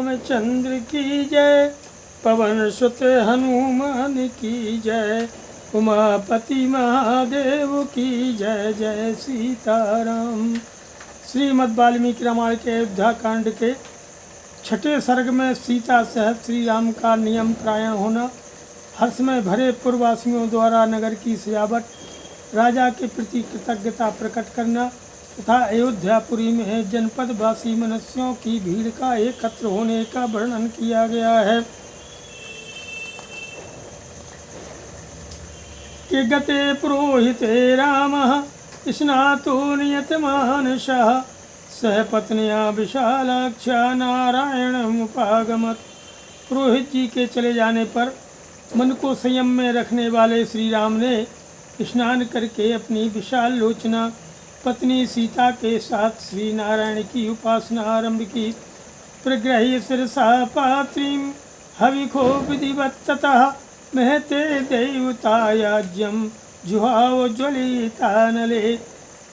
रामचंद्र की जय, पवन सुत हनुमान की जय, उमापति महादेव की जय। जय सीताराम। श्रीमद् वाल्मीकि रामायण के अयोध्या कांड के छठे सर्ग में सीता सहित श्री राम का नियम प्रायण होना, हर्ष में भरे पुरवासियों द्वारा नगर की सजावट, राजा के प्रति कृतज्ञता प्रकट करना तथा अयोध्यापुरी में जनपदवासी मनुष्यों की भीड़ का एकत्र होने का वर्णन किया गया है। कि गते पुरोहिते रामः स्नातो नियतमानसः, सह पत्न्या विशालाक्षा नारायणमुपागमत्। पुरोहित जी के चले जाने पर मन को संयम में रखने वाले श्री राम ने स्नान करके अपनी विशाल लोचना पत्नी सीता के साथ श्री नारायण की उपासना आरंभ की। प्रग्रह्य शिरसा पात्रीं हविखो विधिवत्ततः, महते देवतायाज्यम जुहाव ज्वलितानले।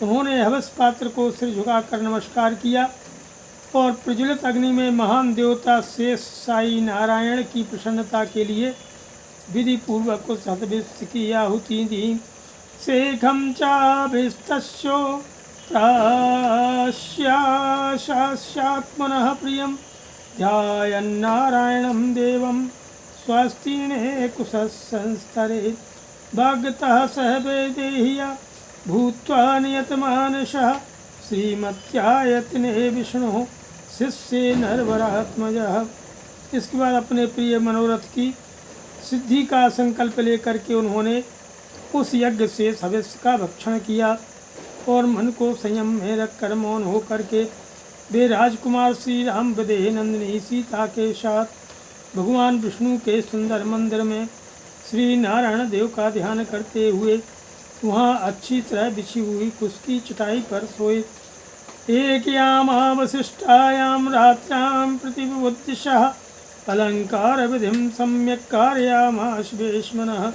उन्होंने हवस पात्र को सिर झुकाकर नमस्कार किया और प्रज्वलित अग्नि में महान देवता शेष साई नारायण की प्रसन्नता के लिए विधि पूर्वक उस हतभिष्ट की आहुति दी। शेखम चाभिस्तस्यो प्रास्यात्मनः प्रियं, ध्यायन्नारायणं देवं स्वस्तिने कुशसंस्तरे। भाग्यतः सह वैदेह्या भूत्वा नियतमानसः, श्रीमत्यायतने विष्णु शिष्ये नरवरात्मजः। इसके बाद अपने प्रिय मनोरथ की सिद्धि का संकल्प लेकर के उन्होंने उस यज्ञ से हविष्य का भक्षण किया और मन को संयम में रखकर मौन होकर के वे राजकुमार श्री राम विदेह नंदिनी सीता के साथ भगवान विष्णु के सुंदर मंदिर में श्री नारायण देव का ध्यान करते हुए वहाँ अच्छी तरह बिछी हुई कुश की चटाई पर सोए। एकयामावशिष्टायां रात्र्यां प्रतिबुद्धिशः, अलंकार विधिं सम्यक् कारयामास वेश्मनः।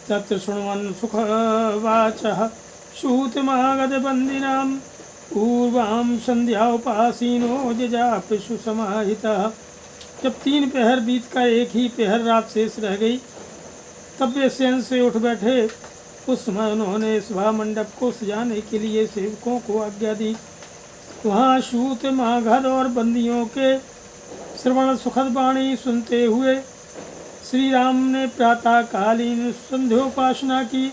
तत्र शृण्वन् सुखवाचः सूतमागतबन्दिनां, पूर्वां संध्याउपासीनो जजापिषु समाहितः। जब 3 पहर बीत कर एक ही पहर रात शेष रह गई, तब वे शयन से उठ बैठे। उस समय उन्होंने सभा मंडप को सजाने के लिए सेवकों को आज्ञा दी। वहाँ सूत मागध और बंदियों के श्रवण सुखद वाणी सुनते हुए श्री राम ने प्रातःकालीन संध्योपासना की।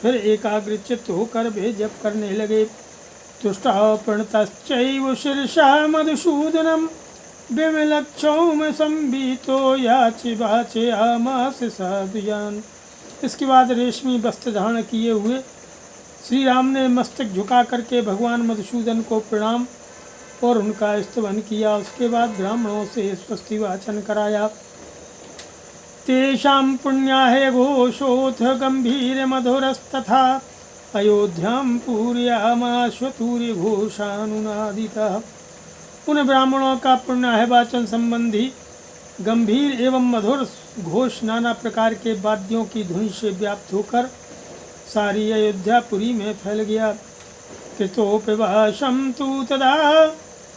फिर एकाग्रचित्त होकर वे जप करने लगे। तुष्टा प्रणतश्चैव शीर्षा मधुसूदनम, विमलक्षौम संबीतो याचे वाचे आमास साधुयान। इसके बाद रेशमी वस्त्र धारण किए हुए श्री राम ने मस्तक झुका करके भगवान मधुसूदन को प्रणाम और उनका स्तवन किया। उसके बाद ब्राह्मणों से स्वस्ति वाचन कराया। तेषां पुण्याय घोषोऽथ गंभीर मधुरस्तथा, अयोध्यां पूरयामाश्वतूर्य घोषानुनादितः। उन ब्राह्मणों का पुण्याय वाचन संबंधी गंभीर एवं मधुर घोष नाना प्रकार के वाद्यों की धुन से व्याप्त होकर सारी अयोध्यापुरी में फैल गया। कृतोपवासं तु तदा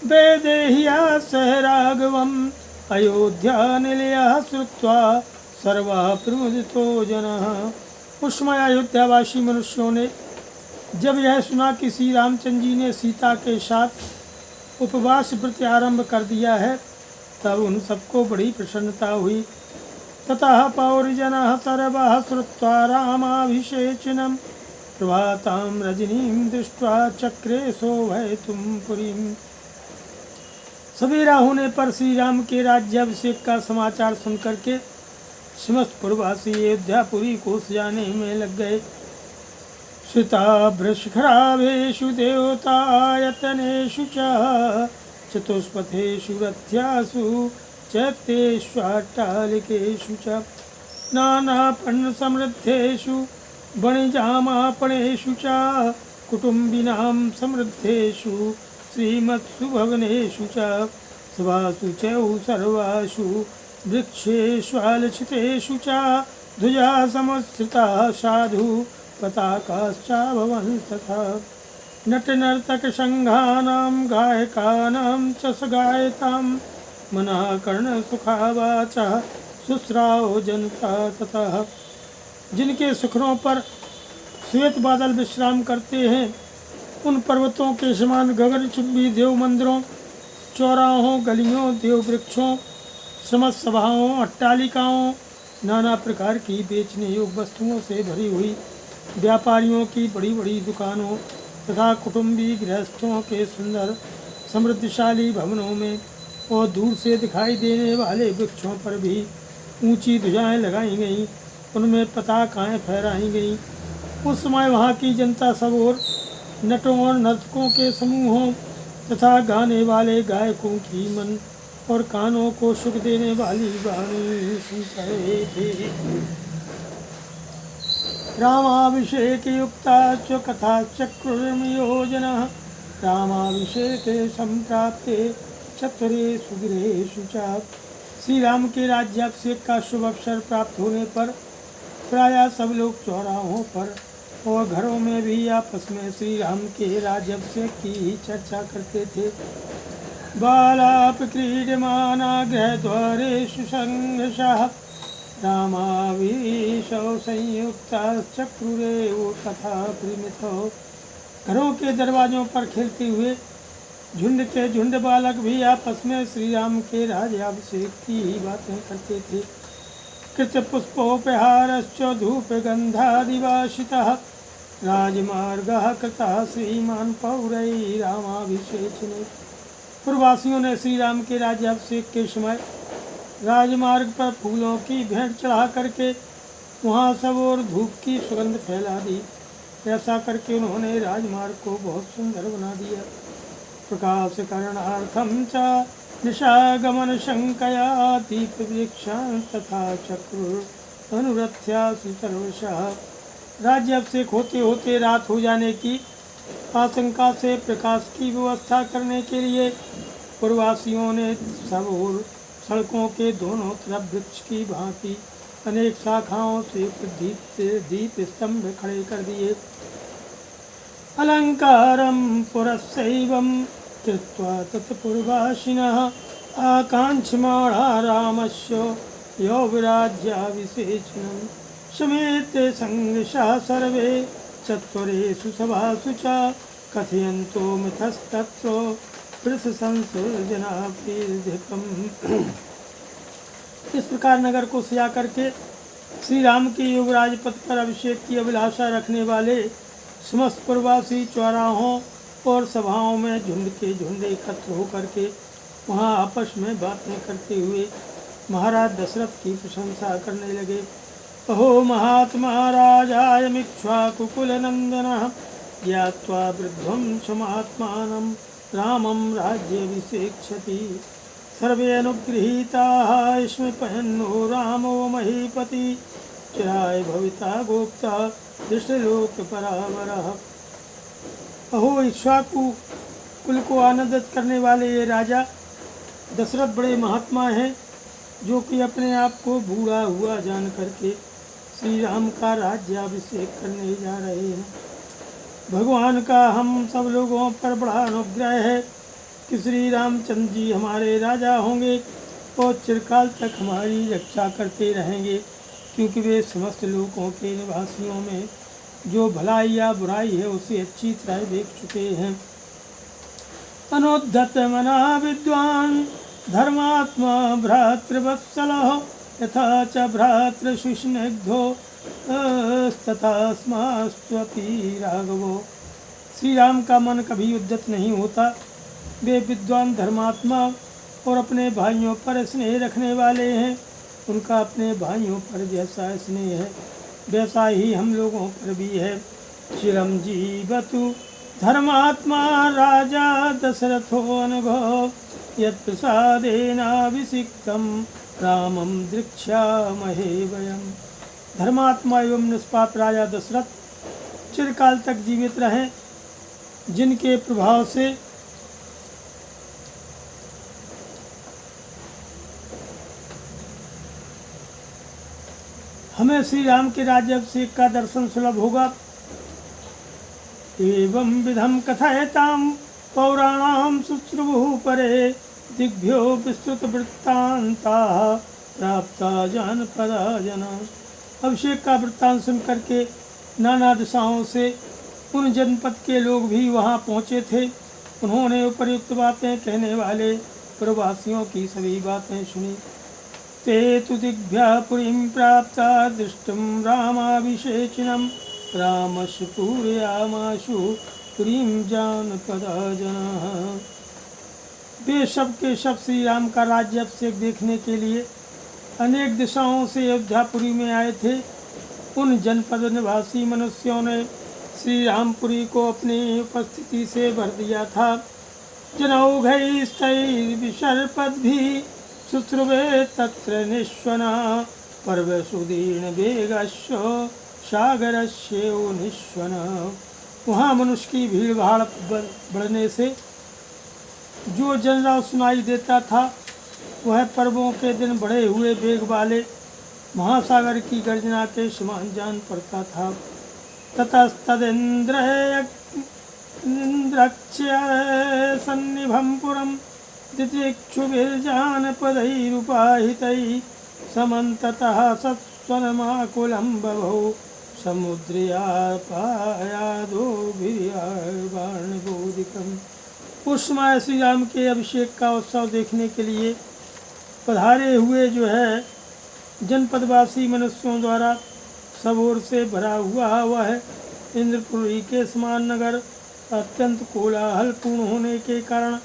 वैदेह्या सह राघवम्, अयोध्या निलयः श्रुत्वा सर्वा प्रमुदितो जनः। उस समय अयोध्यावासी मनुष्यों ने जब यह सुना कि श्री रामचंद्र जी ने सीता के साथ उपवास व्रत आरंभ कर दिया है, तब उन सबको बड़ी प्रसन्नता हुई। ततः पौरजनः सर्वः श्रुत्वा रामाभिषेचनम्, प्रभातां रजनीं दृष्ट्वा चक्रे सोभयतुं पुरीम्। सवेरा होने पर श्री राम के राज्याभिषेक का समाचार सुनकर के समस्त पुरवासी अयोध्यापुरी को सजाने में लग गए। श्रुताभ्रशखरावेषु देवतायतनेषु च, चतुष्पथेषु रथ्यासु चैत्येष्वाट्टालिकेषु च, नानापन्नसमृद्धेषु वणिजामापणेषु च, कुटुम्बिनां समृद्धेषु श्रीमत्सु भवनेषु च, सभासु च सर्वासु वृक्षेष्वालचितेषु च, ध्वजा समस्थिता साधु पताकाश्चाभवन् तथा। नट नर्तक संघानां गायकानां च सगायतां मनः कर्ण सुखावाचः शुश्राव जनता ततः। जिनके शिखरों पर श्वेत बादल विश्राम करते हैं, उन पर्वतों के समान गगनचुंबी देव मंदिरों, चौराहों, गलियों, देव वृक्षों, समस्त सभाओं, अट्टालिकाओं, नाना प्रकार की बेचने योग्य वस्तुओं से भरी हुई व्यापारियों की बड़ी बड़ी दुकानों तथा कुटुंबी गृहस्थों के सुंदर समृद्धशाली भवनों में और दूर से दिखाई देने वाले वृक्षों पर भी ऊंची ध्वजाएं लगाई गईं, उनमें पताकाएं फहराई गईं। उस समय वहाँ की जनता सब ओर नटों और नर्तकों के समूहों तथा गाने वाले गायकों की मन और कानों को सुख देने वाली वाणी सुन रहे थे। रामाभिषेक युक्ता च कथा चक्रुर्मयोजना रामाभिषेके संप्राप्ते चतुरे सुगृहेषु च। श्री राम के राज्याभिषेक का शुभ अवसर प्राप्त होने पर प्रायः सब लोग चौराहों पर और घरों में भी आपस में श्री राम के राज्याभिषेक की ही चर्चा करते थे। बालाप क्रीडमाना गृहद्वारेषु संघर्षः रामाभिषेकौ संयुक्ता चक्रुरेव कथा परिमितौ। घरों के दरवाजों पर खेलते हुए झुंड के झुंड बालक भी आपस में श्री राम के राज्याभिषेक की ही बातें करते थे। कृत पुष्पोपहारश्च धूप गंधादिवासितः राजमार्गः कृतः श्रीमान पौरै रामाभिषेचने। पूर्ववासियों ने श्री राम के राज्याभिषेक के समय राजमार्ग पर फूलों की भेंट चढ़ा करके वहाँ सब और धूप की सुगंध फैला दी। ऐसा करके उन्होंने राजमार्ग को बहुत सुंदर बना दिया। प्रकाश करणार्थम च निशागमन शंकया दीप वृक्षां तथा चक्र अनुरथ्यासु सर्वशः। राज्याभिषेक होते होते रात हो जाने की आशंका से प्रकाश की व्यवस्था करने के लिए पूर्ववासियों ने सब ओर सड़कों के दोनों तरफ वृक्ष की भांति अनेक शाखाओं से दीप स्तंभ खड़े कर दिए। अलंकारं पुरस्सैवं कृत्वा तत्पूर्वासिनः आकांक्षमाणा रामस्य यौवराज्याभिषेचनं समेते संघर्षाः सर्वे चत्वरेषु सभासु च कथयन्तो मिथस्तत्र वृषसंसर्जनाभिर्धिकम्। इस प्रकार नगर को सजा करके श्री राम के युवराज पद पर अभिषेक की अभिलाषा रखने वाले समस्त प्रवासी चौराहों और सभाओं में झुंड के झुंड एकत्र होकर के वहाँ आपस में बातें करते हुए महाराज दशरथ की प्रशंसा करने लगे। अहो महात्मा राजायमिक्ष्वाकुकुलनन्दनः ज्ञात्वा वृद्धं समात्मानं रामं राज्याभिषेक्ष्यति। सर्वे अनुगृहीताः स्मृपयन्नो रामो महीपति चिराय भविता गोप्ता दृष्टलोकपरावरः। अहो इक्ष्वाकु कुल को आनंदित करने वाले ये राजा दशरथ बड़े महात्मा हैं, जो कि अपने आप को बूढ़ा हुआ जान करके श्री राम का राज्याभिषेक करने जा रहे हैं। भगवान का हम सब लोगों पर बड़ा अनुग्रह है कि श्री रामचंद्र जी हमारे राजा होंगे और चिरकाल तक हमारी रक्षा करते रहेंगे, क्योंकि वे समस्त लोगों के निवासियों में जो भलाई या बुराई है उसे अच्छी तरह देख चुके हैं। अनुद्धत मना विद्वान धर्मात्मा भ्रातृवत्सलः यथा च भ्रातृसुस्निग्धो तथास्मास्त्वपि राघवो। श्री राम का मन कभी उद्धत नहीं होता। वे विद्वान धर्मात्मा और अपने भाइयों पर स्नेह रखने वाले हैं। उनका अपने भाइयों पर जैसा स्नेह है वैसा ही हम लोगों पर भी है। चिरंजीवतु धर्मात्मा राजा दशरथो अनुभव यत्प्रसादेनाभिषिक्तं रामं दृक्ष्यामहे वयम्। धर्मात्मा एवं निष्पाप राजा दशरथ चिरकाल तक जीवित रहें, जिनके प्रभाव से हमें श्री राम के राज्याभिषेक का दर्शन सुलभ होगा। एवं विधम कथयताम पौराणाम शुश्रुभु परे दिग्भ्यो विस्तृत वृत्तांता प्राप्ता जानपदा जना। अभिषेक का वृत्तांत सुन करके नाना दिशाओं से उन जनपद के लोग भी वहाँ पहुँचे थे। उन्होंने उपयुक्त बातें कहने वाले प्रवासियों की सभी बातें सुनी। ते तु दिग्भ्यः पुरीं प्राप्ता दृष्टुं रामाभिषेचिनं रामस्य पूरयामाशु पुरीं जानपदा जनाः। वे सब के सब श्री राम का राज्य अभिषेक देखने के लिए अनेक दिशाओं से अयोध्यापुरी में आए थे। उन जनपद निवासी मनुष्यों ने श्री रामपुरी को अपनी उपस्थिति से भर दिया था। जनौघैस्तैर्विसर्पद्भिः शुश्रुवे तत्र निश्वना पर्वसुदीर्ण वेगस्य सागरस्यो निश्वना। वहाँ मनुष्य की भीड़ भाड़ बढ़ने से जो जनराव सुनाई देता था वह पर्वों के दिन बढ़े हुए वेग वाले महासागर की गर्जना के समान जान पड़ता था। ततस्तदिन्द्रक्ष्य सन्निभं पुरं दितिक्षुभिर्जानपदैरुपाहितैः समन्ततः सत्स्वनमाकुलं बभौ समुद्रयापायादोभिर्वाणबोधिकम्। उस समय श्री राम के अभिषेक का उत्सव देखने के लिए पधारे हुए जो है जनपदवासी मनुष्यों द्वारा सब ओर से भरा हुआ वह इंद्रपुरी के समान नगर अत्यंत कोलाहलपूर्ण होने के कारण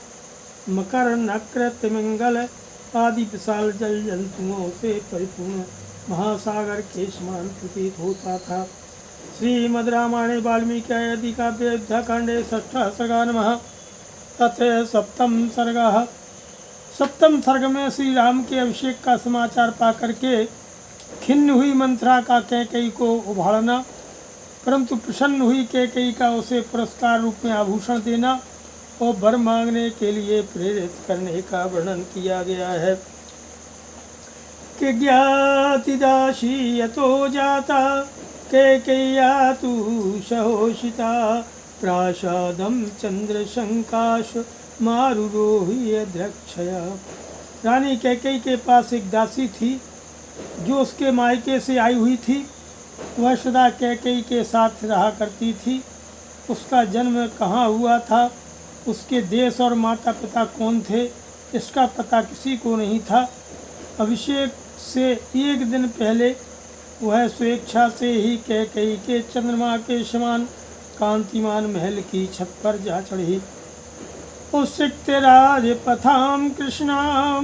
मकर नक्र तिमिंगल आदि विशाल जल जंतुओं से परिपूर्ण महासागर के समान प्रतीत होता था। श्रीमद् रामायणे वाल्मीकि आदि काव्ये अयोध्याकांडे षष्ठः सर्गः नमः। अथ सप्तम सर्गः। सप्तम सर्ग में श्री राम के अभिषेक का समाचार पाकर के खिन्न हुई मंथरा का कैकेयी को उभाड़ना, परंतु प्रसन्न हुई कैकेयी का उसे पुरस्कार रूप में आभूषण देना और वर मांगने के लिए प्रेरित करने का वर्णन किया गया है। कि ज्ञातिदासी यतो जाता कैकेय्या तु सहोषिता प्रासादं चंद्रशंकाश मारुरोहि अध्यक्षया। रानी कैकेयी के पास एक दासी थी जो उसके मायके से आई हुई थी। वह सदा कैकेयी के साथ रहा करती थी। उसका जन्म कहाँ हुआ था, उसके देश और माता पिता कौन थे, इसका पता किसी को नहीं था। अभिषेक से एक दिन पहले वह स्वेच्छा से ही कैकेयी के चंद्रमा के समान कांतिमान महल की छत पर जा चढ़ी। उत्सिक्त राजपथां कृष्णां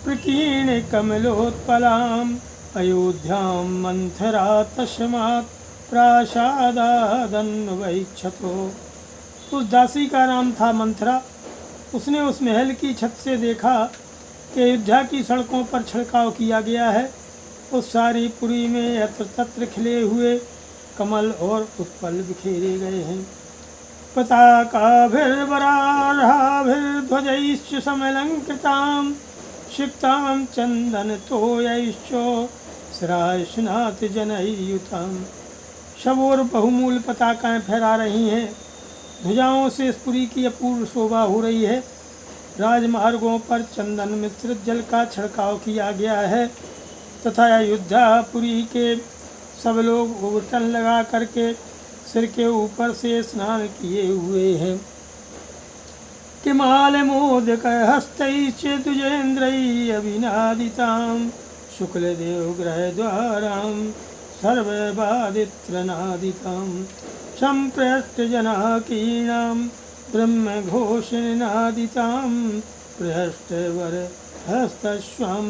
प्रकीर्ण कमलोत्पलां अयोध्यां मंथरा तस्मात् प्रासादादन्वैक्षतो। उस दासी का नाम था मंथरा। उसने उस महल की छत से देखा कि अयोध्या की सड़कों पर छिड़काव किया गया है। उस सारी पुरी में यत्र तत्र खिले हुए कमल और उत्पल बिखेरे गए हैं। पताकाभिर्वरार्हाभिर्ध्वजैश्च समलंकृतां सिक्तां चन्दनतोयैश्च स्रायस्नाथ जनैर्युतां। सब ओर बहुमूल्य पताकाएं फहरा रही हैं। ध्वजाओं से इस पुरी की अपूर्व शोभा हो रही है। राजमार्गों पर चंदन मिश्रित जल का छिड़काव किया गया है तथा अयोध्यापुरी के सब लोग उबटन लगा करके सिर के ऊपर से स्नान किए हुए हैं। किमाल मोदक हस्तैश्च द्विजेन्द्रैः अभिनादितां शुक्लदेव ग्रह द्वारां सर्ववादित्रनादितां सम्प्रष्टजनाकीर्णां ब्रह्मघोषनिनादितां प्रहष्टवर हस्तस्वां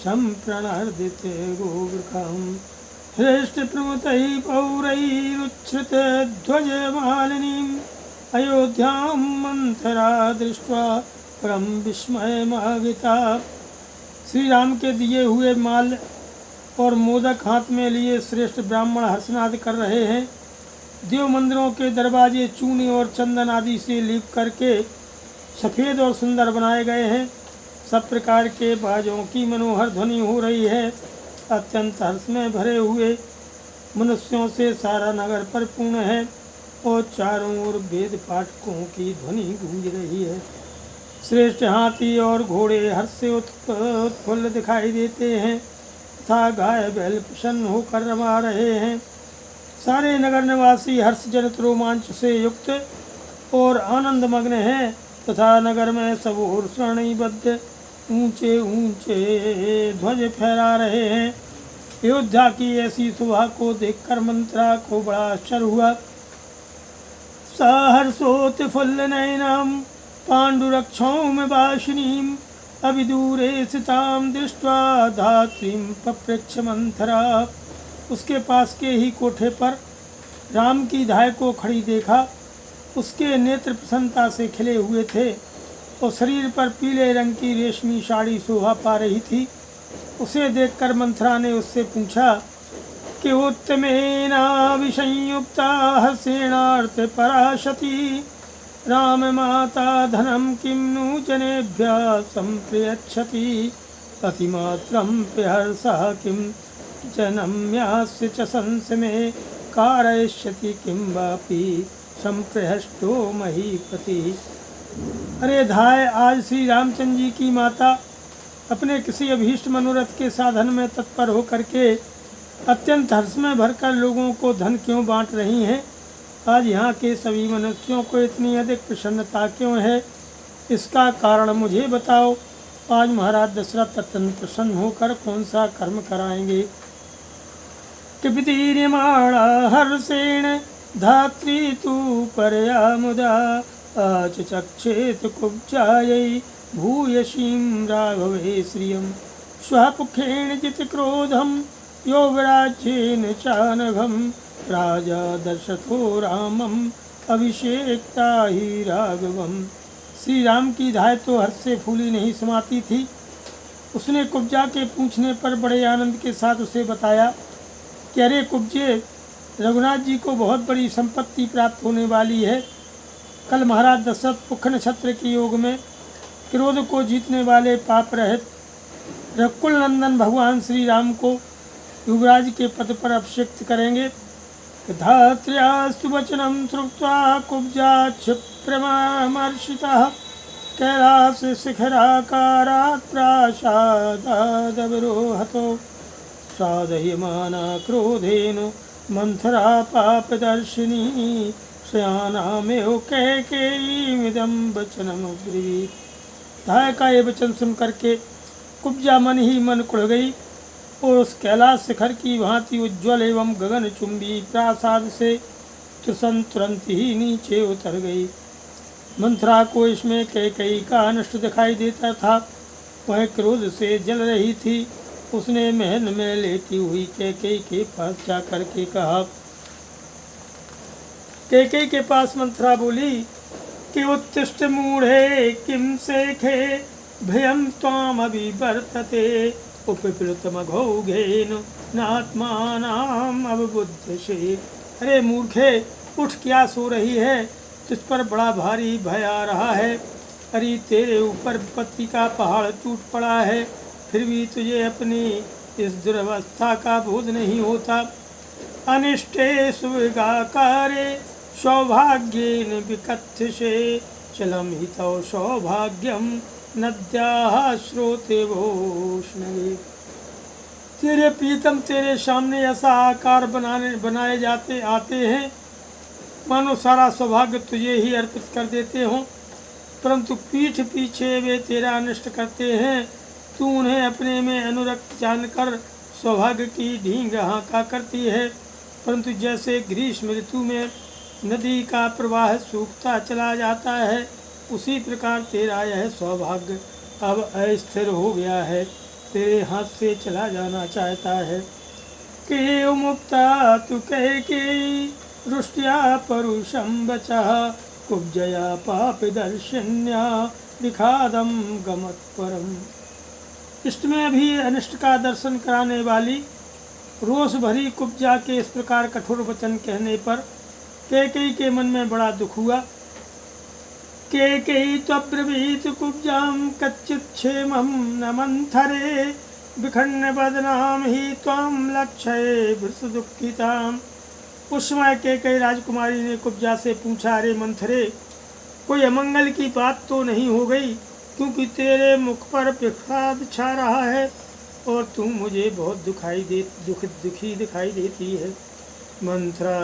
सम्प्रणर्दिते गोवृकां हृष्टप्रमुतैः पौरैरुच्छ्रितध्वजमालिनीम् अयोध्यां मंथरा दृष्ट्वा परम विस्मयमागता। श्री राम के दिए हुए माल और मोदक हाथ में लिए श्रेष्ठ ब्राह्मण हर्षनाद कर रहे हैं। देव मंदिरों के दरवाजे चूने और चंदन आदि से लीप करके सफ़ेद और सुंदर बनाए गए हैं। सब प्रकार के बाजों की मनोहर ध्वनि हो रही है। अत्यंत हर्ष में भरे हुए मनुष्यों से सारा नगर परिपूर्ण है। और चारों ओर वेद पाठकों की ध्वनि गूंज रही है। श्रेष्ठ हाथी और घोड़े हर्ष से उत्फुल्ल दिखाई देते हैं तथा गाय बैल प्रसन्न होकर रमा रहे हैं। सारे नगर निवासी हर्ष जनित रोमांच से युक्त और आनंद मग्न हैं तथा नगर में सब ओर श्रेणीबद्ध ऊंचे ऊंचे ध्वज फहरा रहे हैं। अयोध्या की ऐसी शोभा को देखकर मंत्रा को बड़ा आश्चर्य हुआ। सहर्षोत्फुल्ल नयनम पाण्डुरक्षौमवासिनीं अभिदूरे स्थितां दृष्ट्वा धात्रीं पप्रच्छ मंथरा। उसके पास के ही कोठे पर राम की धाय को खड़ी देखा। उसके नेत्र प्रसन्नता से खिले हुए थे और शरीर पर पीले रंग की रेशमी साड़ी शोभा पा रही थी। उसे देखकर मंथरा ने उससे पूछा कि उत्तमेनाभिसंयुक्ता हर्षेणार्थ पराशति राम माता धनम किं नु जनेभ्यः संप्रयच्छति अतिमात्रं प्रहर्षः किं जनम्यास्य च संसमे कारयिष्यति किं वापि संप्रहष्टो महीपति। अरे धाय, आज श्री रामचंद्र जी की माता अपने किसी अभीष्ट मनोरथ के साधन में तत्पर होकर के अत्यंत हर्ष में भरकर लोगों को धन क्यों बांट रही हैं? आज यहाँ के सभी मनुष्यों को इतनी अधिक प्रसन्नता क्यों है? इसका कारण मुझे बताओ। आज महाराज दशरथ अत्यंत प्रसन्न होकर कौन सा कर्म कराएंगे? किपितीर्यमाणा हर्षेण धात्री तु परया मुदा आचचक्षेत कुब्जायै भूयसीं राघवे श्रियं श्वः पुखेन जितक्रोधं योगराज्येन चानघं राजा दशरथो रामम अभिषेकता ही राघवम। श्री राम की धाय तो हर्ष से फूली नहीं समाती थी। उसने कुब्जा के पूछने पर बड़े आनंद के साथ उसे बताया कि अरे कुब्जे, रघुनाथ जी को बहुत बड़ी संपत्ति प्राप्त होने वाली है। कल महाराज दशरथ पुख नक्षत्र के योग में क्रोध को जीतने वाले पाप रहित रकुल नंदन भगवान श्री राम को युवराज के पद पर अभिषिक्त करेंगे। धात्र्यास्तु वचनं श्रुत्वा कुब्जा क्षिप्रमर्षितः कैलास शिखराकारात् प्रासादादवरोहतो साधयमाना क्रोधेन मंथरा पापदर्शिनी श्यानामेव कैकेयीमिदं वचनमब्रवीत्। धाय का ये वचन सुन करके कुब्जा मन ही मन कुढ़ गई और उस कैलाश शिखर की भांति उज्ज्वल एवं गगन चुंबी प्रासाद से तुरंत ही नीचे उतर गई। मंथरा को इसमें कैकेयी का अनिष्ट दिखाई देता था। वह क्रोध से जल रही थी। उसने महल में लेटी हुई कैकेयी के पास जाकर के कहा। कैकेयी के पास मंथरा बोली कि उत्तिष्ठ मूढ़े किं शेखे भयं त्वामभिवर्तते उपप्लुतमघौघेन नात्मानाम् अवबुध्यसे। अरे मूर्खे, उठ, क्या सो रही है? तुझ पर बड़ा भारी भय आ रहा है। अरे तेरे ऊपर विपत्ति का पहाड़ टूट पड़ा है, फिर भी तुझे अपनी इस दुर्वस्था का बोध नहीं होता। अनिष्टे सुविगाकारे सौभाग्येन विकथ्यसे चलम हितौ सौभाग्यम नद्याः स्रोते वोष्णवे। तेरे प्रीतम तेरे सामने ऐसा आकार बनाए जाते आते हैं मानो सारा सौभाग्य तुझे ही अर्पित कर देते हों, परंतु पीठ पीछे वे तेरा अनिष्ट करते हैं। तू उन्हें अपने में अनुरक्त जानकर सौभाग्य की ढींग हाँका करती है, परंतु जैसे ग्रीष्म ऋतु में नदी का प्रवाह सूखता चला जाता है, उसी प्रकार तेरा यह सौभाग्य अब अस्थिर हो गया है, तेरे हाथ से चला जाना चाहता है। के मुक्ता तु कैकेयी रुष्ट्या परुषं वचः कुब्जया पाप दर्शन्या विखादम गमत परम। इष्ट में भी अनिष्ट का दर्शन कराने वाली रोष भरी कुब्जा के इस प्रकार कठोर वचन कहने पर कैकेयी के मन में बड़ा दुख हुआ। कैकेयी त्वब्रवीत कुब्जां कच्चित् क्षेमं न मंथरे विखन्न बदनाम ही त्वां लक्ष्ये वृषदुःखितां उस समय कैकेयी राजकुमारी ने कुब्जा से पूछा, अरे मंथरे, कोई अमंगल की बात तो नहीं हो गई, क्योंकि तेरे मुख पर विषाद छा रहा है और तू मुझे बहुत दुखी दिखाई देती है। मंथरा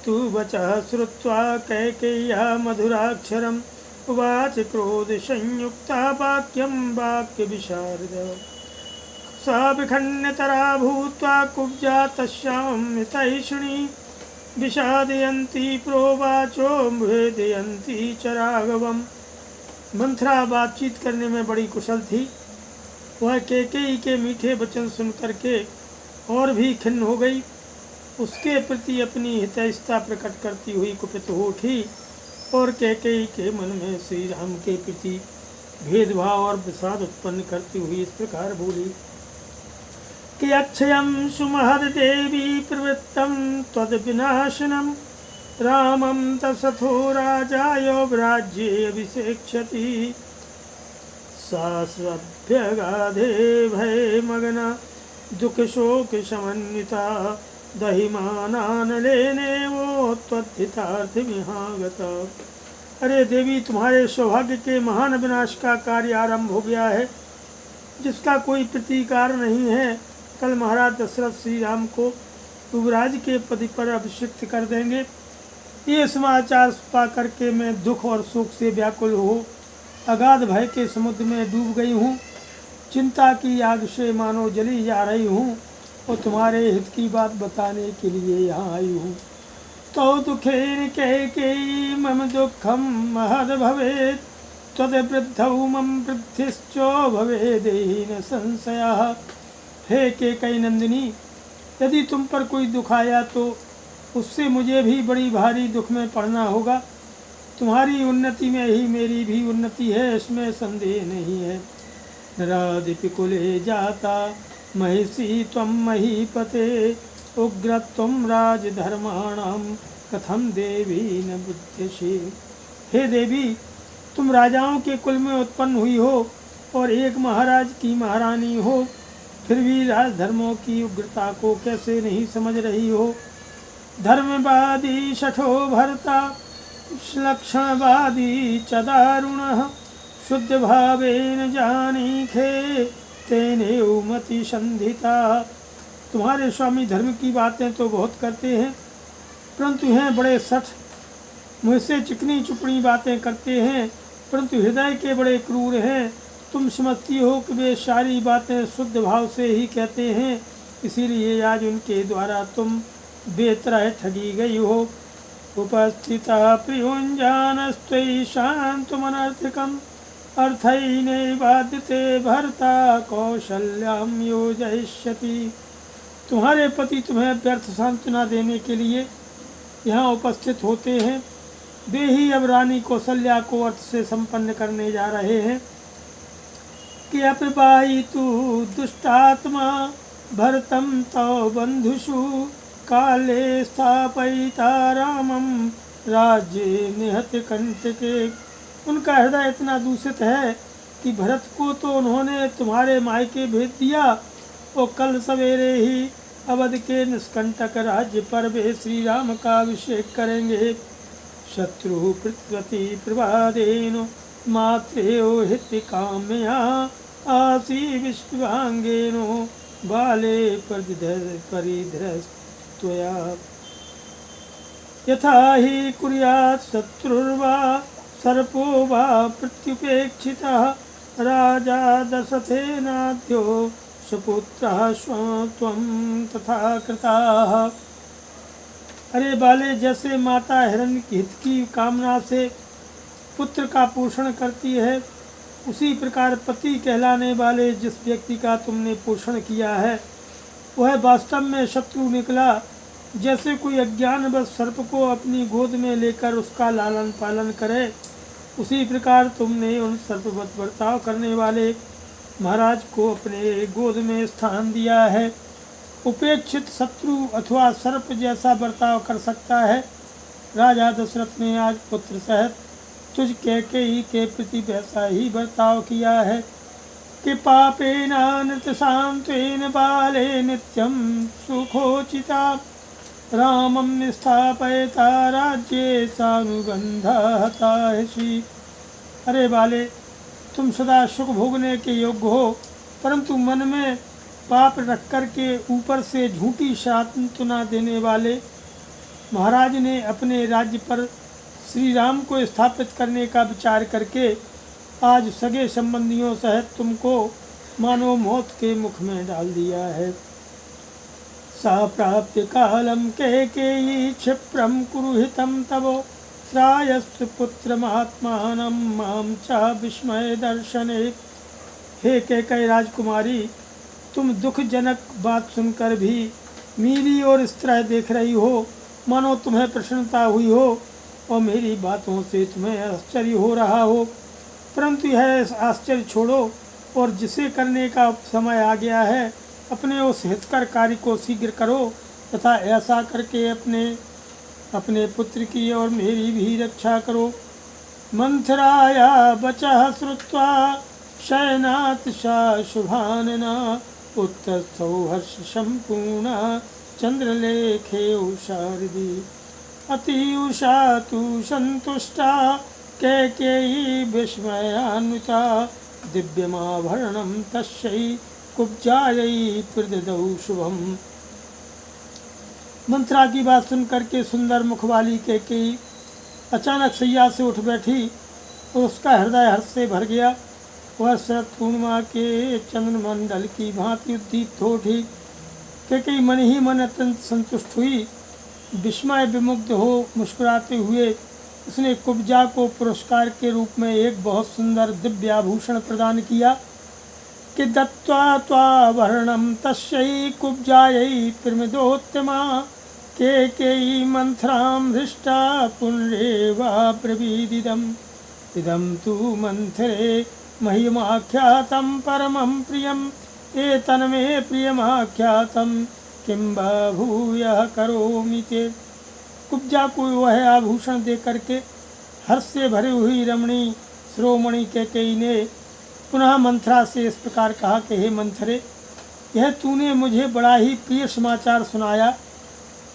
तू बचः श्रुत्वा कैकेय्या मधुराक्षरम् उवाच क्रोध संयुक्ता वाक्यं वाक्य विशारद। सा विखण्यतरा भूत्वा कुब्जा तस्यां मितैषिणी विषादयन्ती प्रोवाचो भेदयन्ती च राघवम्। मंथरा बातचीत करने में बड़ी कुशल थी। वह कैकेयी के मीठे वचन सुन करके और भी खिन्न हो गई। उसके प्रति अपनी हितैषता प्रकट करती हुई कुपित हो उठी और कैकेयी के मन में श्री राम के प्रति भेदभाव और विषाद उत्पन्न करती हुई इस प्रकार बोली कि अक्षयं सुमहद देवी प्रवृत्तं त्वद्विनाशनं रामं तसथो राजाय राज्ये अभिषेक्षति। सा स्वभ्यगाधे भयमग्ना दुख शोक समन्विता दहिमानानलेनेवो त्वद्धितार्थमिहागता। अरे देवी, तुम्हारे सौभाग्य के महान विनाश का कार्य आरंभ हो गया है, जिसका कोई प्रतिकार नहीं है। कल महाराज दशरथ श्री राम को युवराज के पद पर अभिषिक्त कर देंगे। ये समाचार पा करके मैं दुख और शोक से व्याकुल हो अगाध भय के समुद्र में डूब गई हूँ। चिंता की आग से मानो जली जा रही हूँ और तुम्हारे हित की बात बताने के लिए यहाँ आई हूँ। तो दुखेन कैकेयी मम दुःखं महद भवेत् त्वद्वृद्धौ मम वृद्धिश्चो भवेदेन संशयः। हे कैकेयी नंदिनी, यदि तुम पर कोई दुख आया तो उससे मुझे भी बड़ी भारी दुख में पड़ना होगा। तुम्हारी उन्नति में ही मेरी भी उन्नति है, इसमें संदेह नहीं है। नराधिपिकुले जाता महिषी त्वं महीपते उग्र त्वं राजधर्माणां कथम देवी न बुध्यसि। हे देवी, तुम राजाओं के कुल में उत्पन्न हुई हो और एक महाराज की महारानी हो, फिर भी राजधर्मों की उग्रता को कैसे नहीं समझ रही हो। धर्मवादी शठो भर्ता लक्षणवादी च दारुणः शुद्ध भावेन जानीखे तेनेव मति संधिता। तुम्हारे स्वामी धर्म की बातें तो बहुत करते हैं, परंतु हैं बड़े सठ। मुझसे चिकनी चुपड़ी बातें करते हैं, परंतु हृदय के बड़े क्रूर हैं। तुम समझती हो कि वे सारी बातें शुद्ध भाव से ही कहते हैं, इसीलिए आज उनके द्वारा तुम बेतरह ठगी गई हो। उपस्थिता प्रियुञ्जानस्त्वयि शान्तमनर्थिकम् अर्थैनैवाद्यते भर्ता कौशल्यां योजयिष्यति। तुम्हारे पति तुम्हें व्यर्थ सांत्वना देने के लिए यहाँ उपस्थित होते हैं। वे ही अब रानी कौशल्या को अर्थ से संपन्न करने जा रहे हैं कि अपिबाहितु दुष्टात्मा भरतं तव बंधुषु काले स्थापयिता रामं राज्ये निहत कंटके। उनका हृदय इतना दूषित है कि भरत को तो उन्होंने तुम्हारे मायके भेज दिया और कल सवेरे ही अवध के निष्कंटक राज्य पर वे श्री राम का अभिषेक करेंगे। शत्रु पृथ्वी प्रभादेन मात्रेयो हित काम्या आसी विश्वांगेनो बाले परिधृत्वया। यथा हि कुर्यात् शत्रुर्वा सर्पो वा प्रत्युपेक्षितः राजा दशरथेनाद्यो सुपुत्रः स्वं तथा कृताः। अरे बाले, जैसे माता हिरण्य की हित की कामना से पुत्र का पोषण करती है, उसी प्रकार पति कहलाने वाले जिस व्यक्ति का तुमने पोषण किया है वह वास्तव में शत्रु निकला। जैसे कोई अज्ञानवश सर्प को अपनी गोद में लेकर उसका लालन पालन करे, उसी प्रकार तुमने उन सर्पवत बर्ताव करने वाले महाराज को अपने गोद में स्थान दिया है। उपेक्षित शत्रु अथवा सर्प जैसा बर्ताव कर सकता है। राजा दशरथ ने आज पुत्र सहित तुझ कैकेयी के प्रति वैसा ही बर्ताव किया है कि पापेन नृतशान्त्वेन बाले नित्यं सुखोचिता रामं निस्थापयता राज्ये सानुबंधता श्री। अरे बाले, तुम सदा सुख भोगने के योग्य हो, परंतु मन में पाप रख कर के ऊपर से झूठी सांत्वना देने वाले महाराज ने अपने राज्य पर श्री राम को स्थापित करने का विचार करके आज सगे संबंधियों सहित तुमको मानो मौत के मुख में डाल दिया है। सा प्राप्य कालम कैकेयी क्षिप्रम कुरुहितम तवो त्रायस्तु पुत्रमात्मानं मां च विस्मय दर्शने। हे कैकेयी राजकुमारी, तुम दुखजनक बात सुनकर भी मेरी ओर इस तरह देख रही हो मानो तुम्हें प्रसन्नता हुई हो और मेरी बातों से तुम्हें आश्चर्य हो रहा हो, परंतु यह आश्चर्य छोड़ो और जिसे करने का समय आ गया है अपने उस हितकर कार्य को शीघ्र करो तथा ऐसा करके अपने पुत्र की और मेरी भी रक्षा करो। मंथराया वचः श्रुत्वा शयनात् सा शुभानना उत्तस्थौ हर्ष संपूर्णा चंद्रलेखे उषारिदी। अति उषा तु संतुष्टा कैकेयी विस्मयान्विता दिव्यमाभरणं तस्यै कुब्जायै प्रददौ शुभम। मंत्रा की बात सुनकर के सुंदर मुख वाली कैकेयी अचानक सैया से उठ बैठी और उसका हृदय हर्ष से भर गया। वह शरद पूर्णिमा के चंद्रमंडल की भांति उद्दीप्त हो उठी। कैकेयी मन ही मन अत्यंत संतुष्ट हुई। विस्मय विमुग्ध हो मुस्कुराते हुए उसने कुब्जा को पुरस्कार के रूप में एक बहुत सुंदर दिव्य आभूषण प्रदान किया कि दत्त्वा त्वाभरणं तस्यै कुब्जायै प्रमदोत्तमा कैकेयी मंथरां हृष्टा पुनरेवा ब्रवीदिदम्। इदं तु मंथरे महिमाख्यातं परमं प्रियम् एतन्मे प्रियमाख्यातं किं वा भूयः करोमि ते। कुब्जा को वह आभूषण दे करके हर्ष से भरी हुई रमणी शिरोमणि कैकेयी ने पुनः मंथरा से इस प्रकार कहा कि हे मंथरे, यह तूने मुझे बड़ा ही प्रिय समाचार सुनाया।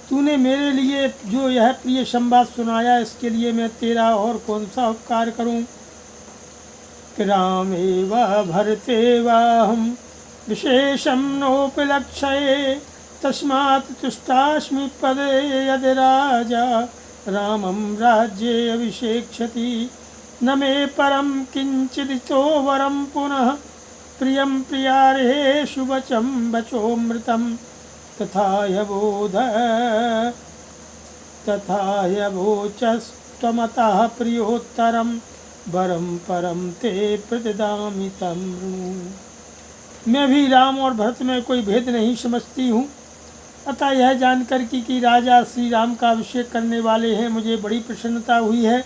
तूने मेरे लिए जो यह प्रिय संवाद सुनाया इसके लिए मैं तेरा और कौन सा उपकार करूं। कि रामे वा भरते वाहम विशेषम नोपलक्ष्ये तस्मात् तुष्टास्मि पदे यदि राजा रामं राज्ये अभिषेक्षति न मे परम किंचिदितो वरम पुनः प्रियं प्रियारेषु वचम वचोमृतम् तथा ह्यवोचस्त्वमतः प्रियोत्तरं वरम परम ते प्रददामि तं वृणु। मैं भी राम और भरत में कोई भेद नहीं समझती हूँ, अतः यह जानकर कि राजा श्री राम का अभिषेक करने वाले हैं मुझे बड़ी प्रसन्नता हुई है।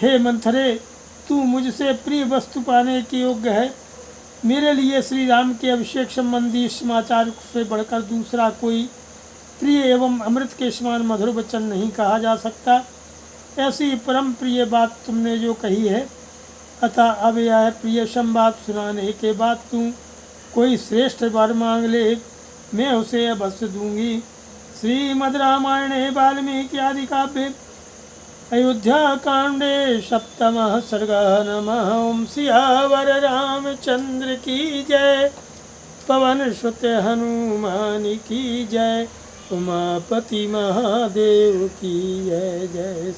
हे मंथरे, तू मुझसे प्रिय वस्तु पाने के योग्य है। मेरे लिए श्री राम के अभिषेक संबंधी समाचार से बढ़कर दूसरा कोई प्रिय एवं अमृत के समान मधुर वचन नहीं कहा जा सकता। ऐसी परम प्रिय बात तुमने जो कही है, अतः अब यह प्रिय संवाद सुनाने के बाद तू कोई श्रेष्ठ वर मांग ले, मैं उसे अवश्य दूंगी। श्रीमद् रामायणे वाल्मीकि आदि काव्ये अयोध्या कांडे सप्तमः सर्गः। नमः। ओं सियावर रामचंद्र की जय, पवन सुत हनुमान की जय, उमापति महादेव की जय जय।